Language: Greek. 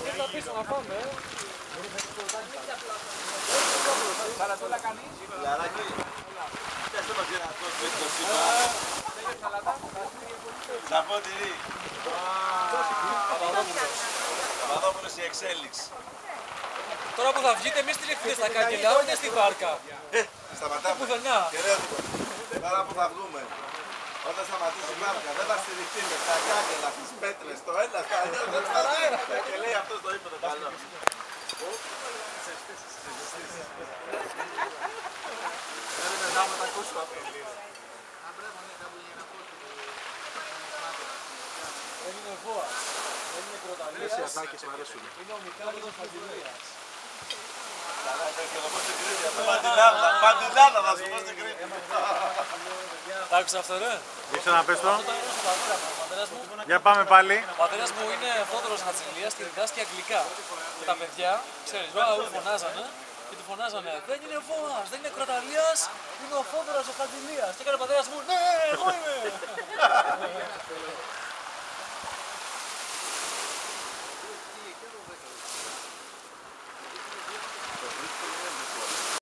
ήρθα πίσω να φάμε. Σαλατούλα κάνεις. Λαράκι. Πιάστε μας για να δώσουμε το σύμπα. Σαπότηρη. Παπαδόπουλος η εξέλιξη. Τώρα που θα βγείτε, μη στηριχτείτε στα κάγκελα, ούτε στη βάρκα. Σταματάμε. Πουθενά. Τώρα που θα βγούμε. Όταν σταματήσει η βάρκα, δεν θα στηριχτείτε στα κάγκελα, στις πέτρες, στο ένα, στα δύο, στα αέρα. Και λέει αυτός το είπε το καλό. Έγινε βόας, έγινε κροταλίας, είναι ο Μιχάλης Χατζηλίας. Καλά, πέφτει να πω στην Κρήτη, Παντιλάδα θα σου πω στην Κρήτη. Τ' άκουσα αυτό ρε? Ήρθε να πες το. Αυτό ήταν στο πατέρα μου. Ο πατέρας μου, Για πάμε πάλι. ο πατέρας μου είναι Θόδωρος Χατζηλίας και διδάσκει αγγλικά. Και τα παιδιά, ξέρεις, φωνάζανε και του φωνάζανε «Δεν είναι βόας, δεν είναι κροταλίας, είναι ο Θόδωρος ο Χατζηλίας». Και έκανε ο πατέρας μου «Ναι, εγώ είμαι».